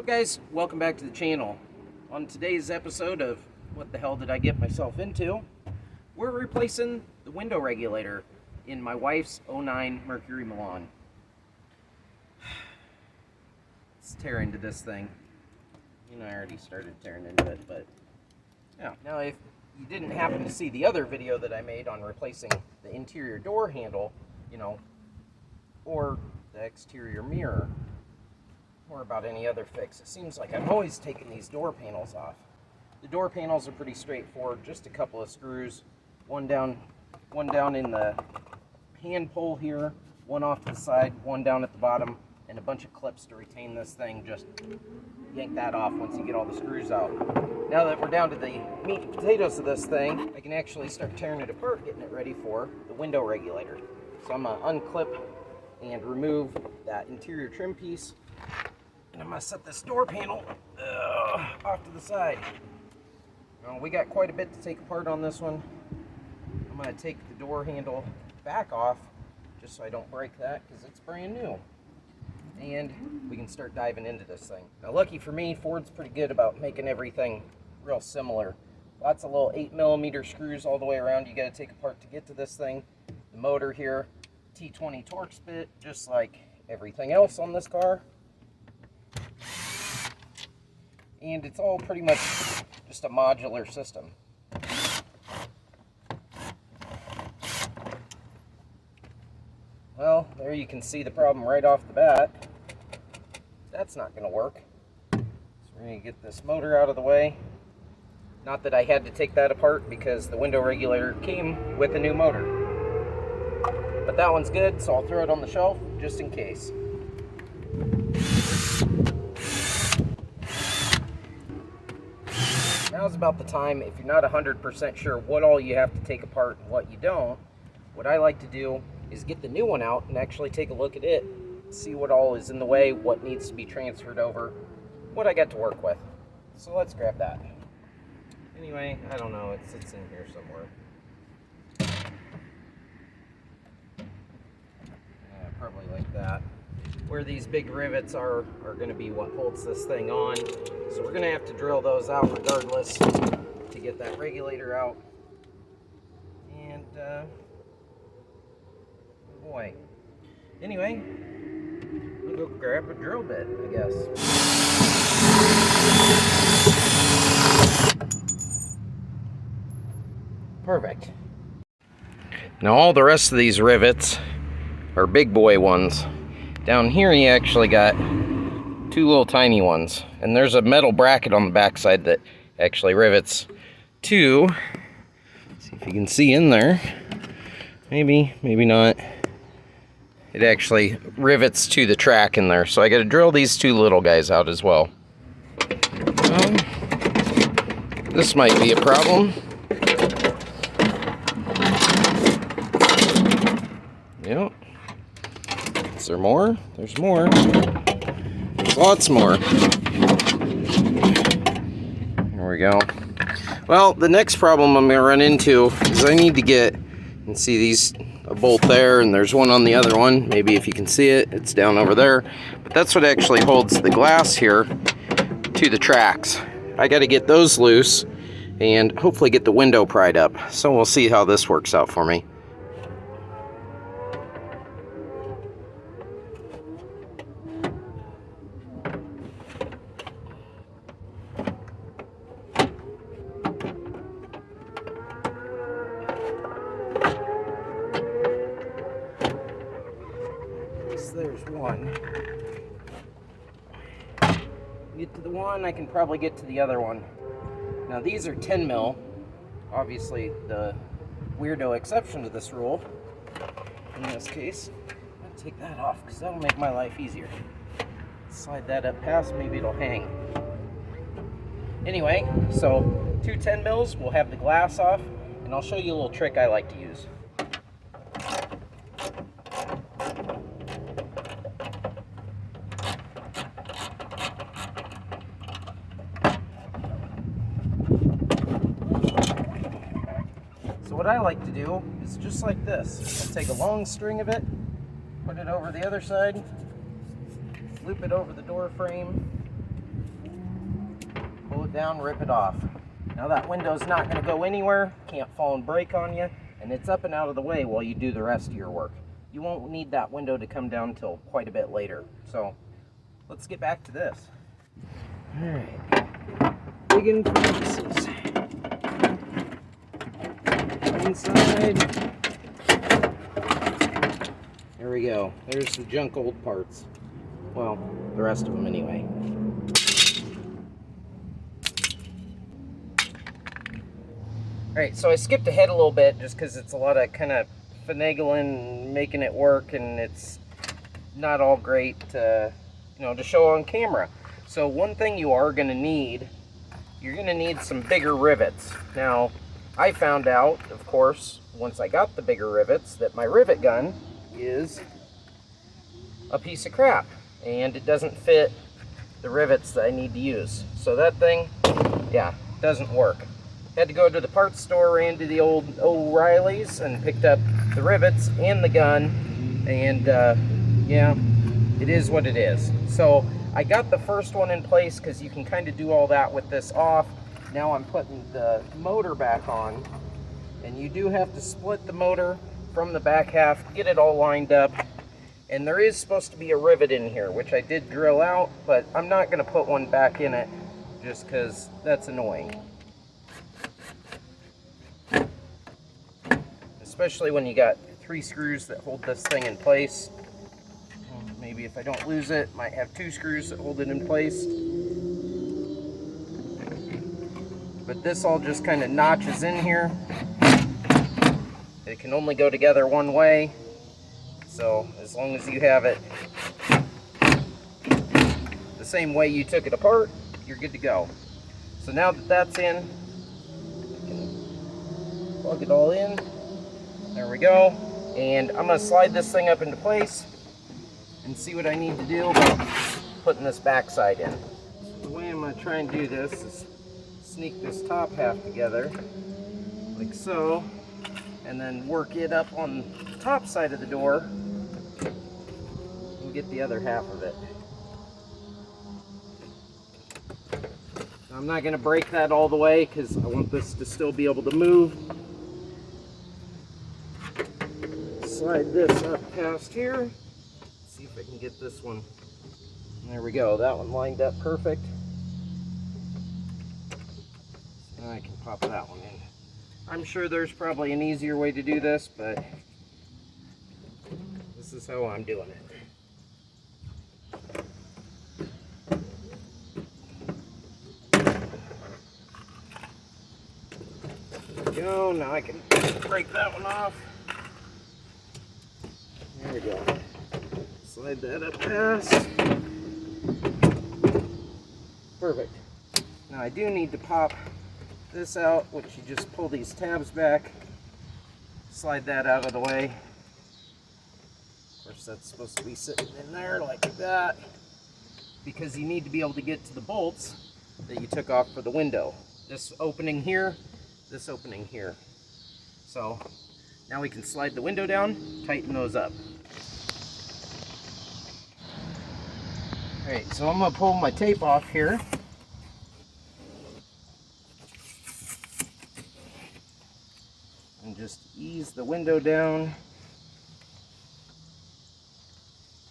Guys, welcome back to the channel. On today's episode of What the Hell Did I Get Myself Into, we're replacing the window regulator in my wife's '09 Mercury Milan. Let's tear into this thing. You know, I already started tearing into it, but yeah. Now, if you didn't happen to see the other video that I made on replacing the interior door handle, or the exterior mirror, or about any other fix, it seems like I'm always taking these door panels off. The door panels are pretty straightforward, just a couple of screws, one down in the hand pole here, one off to the side, one down at the bottom, and a bunch of clips to retain this thing. Just yank that off once you get all the screws out. Now that we're down to the meat and potatoes of this thing, I can actually start tearing it apart, getting it ready for the window regulator. So I'm gonna unclip and remove that interior trim piece, and I'm gonna set this door panel off to the side. Now, we got quite a bit to take apart on this one. I'm gonna take the door handle back off just so I don't break that, because it's brand new. And we can start diving into this thing. Now, lucky for me, Ford's pretty good about making everything real similar. Lots of little 8mm screws all the way around you gotta take apart to get to this thing. The motor here, T20 Torx bit, just like everything else on this car. And it's all pretty much just a modular system. Well, there you can see the problem right off the bat. That's not going to work. So we're going to get this motor out of the way. Not that I had to take that apart, because the window regulator came with a new motor. But that one's good, so I'll throw it on the shelf just in case. Now's about the time, if you're not 100% sure what all you have to take apart and what you don't, what I like to do is get the new one out and actually take a look at it, see what all is in the way, what needs to be transferred over, what I got to work with. So let's grab that. Anyway, I don't know, it sits in here somewhere. Yeah, probably like that. Where these big rivets are going to be what holds this thing on. So we're going to have to drill those out regardless to get that regulator out. And, boy. Anyway, we'll go grab a drill bit, I guess. Perfect. Now all the rest of these rivets are big boy ones. Down here you actually got two little tiny ones, and there's a metal bracket on the backside that actually rivets to, see if you can see in there, maybe not, it actually rivets to the track in there. So I got to drill these two little guys out as well. This might be a problem. Yep. Is there more? There's more. There's lots more. Here we go. Well, the next problem I'm going to run into is I need to get, and see these, a bolt there, and there's one on the other one. Maybe if you can see it, it's down over there. But that's what actually holds the glass here to the tracks. I got to get those loose and hopefully get the window pried up. So we'll see how this works out for me. There's one. Get to the one, I can probably get to the other one. Now these are 10 mil, obviously the weirdo exception to this rule. In this case, I'll take that off because that'll make my life easier. Slide that up past, maybe it'll hang. Anyway, so two 10 mils, we'll have the glass off, and I'll show you a little trick I like to use. What I like to do is just like this. I'll take a long string of it, put it over the other side, loop it over the door frame, pull it down, rip it off. Now that window's not going to go anywhere, can't fall and break on you, and it's up and out of the way while you do the rest of your work. You won't need that window to come down until quite a bit later. So let's get back to this. All right, digging for pieces. Inside. There we go. There's some junk old parts. Well, the rest of them anyway. Alright, so I skipped ahead a little bit just because it's a lot of kind of finagling, making it work, and it's not all great to, to show on camera. So one thing you are going to need, you're going to need some bigger rivets. Now, I found out, of course, once I got the bigger rivets, that my rivet gun is a piece of crap, and it doesn't fit the rivets that I need to use. So that thing, yeah, doesn't work. Had to go to the parts store, ran to the old O'Reilly's and picked up the rivets and the gun, and yeah, it is what it is. So I got the first one in place because you can kind of do all that with this off. Now I'm putting the motor back on, and you do have to split the motor from the back half, get it all lined up, and there is supposed to be a rivet in here, which I did drill out, but I'm not going to put one back in it just because that's annoying. Especially when you got 3 screws that hold this thing in place. Maybe if I don't lose it, might have 2 screws that hold it in place. But this all just kind of notches in here. It can only go together one way. So as long as you have it the same way you took it apart, you're good to go. So now that that's in, I can plug it all in. There we go. And I'm going to slide this thing up into place and see what I need to do about putting this backside in. So the way I'm going to try and do this is sneak this top half together, like so, and then work it up on the top side of the door and get the other half of it. I'm not going to break that all the way because I want this to still be able to move. Slide this up past here. See if I can get this one. There we go. That one lined up perfect. Now I can pop that one in. I'm sure there's probably an easier way to do this, but this is how I'm doing it. There we go. Now I can break that one off. There we go. Slide that up past. Perfect. Now I do need to pop this out, which you just pull these tabs back, slide that out of the way. Of course, that's supposed to be sitting in there like that, because you need to be able to get to the bolts that you took off for the window. This opening here, this opening here. So now we can slide the window down, tighten those up. Alright, so I'm going to pull my tape off here. And just ease the window down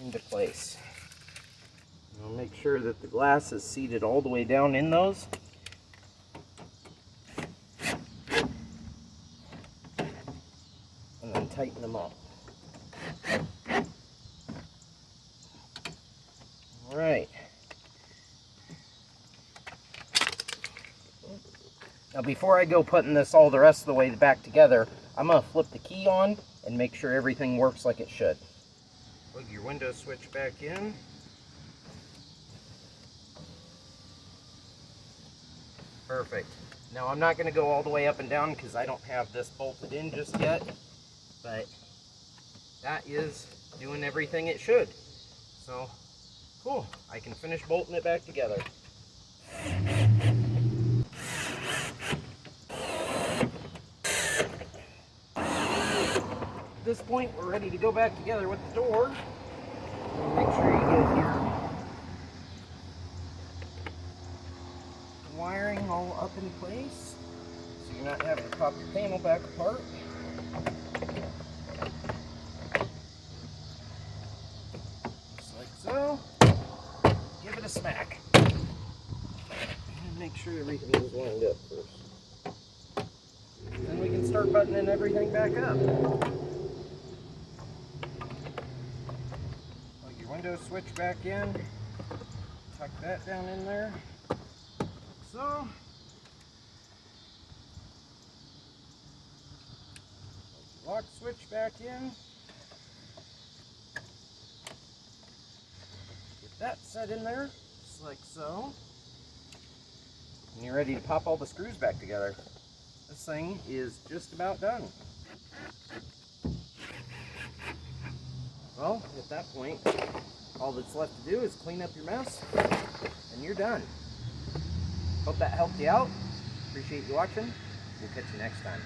into place. I'll make sure that the glass is seated all the way down in those. And then tighten them up. All right. Now before I go putting this all the rest of the way back together, I'm going to flip the key on and make sure everything works like it should. Plug your window switch back in. Perfect. Now I'm not going to go all the way up and down because I don't have this bolted in just yet, but that is doing everything it should. So, cool. I can finish bolting it back together. At this point, we're ready to go back together with the door. Make sure you get your up in place so you're not having to pop your panel back apart. Just like so. Give it a smack. And make sure everything is lined up first. Then we can start buttoning everything back up. Plug your window switch back in. Tuck that down in there. Like so. Lock switch back in. Get that set in there, just like so. And you're ready to pop all the screws back together. This thing is just about done. Well, at that point, all that's left to do is clean up your mess, and you're done. Hope that helped you out. Appreciate you watching. We'll catch you next time.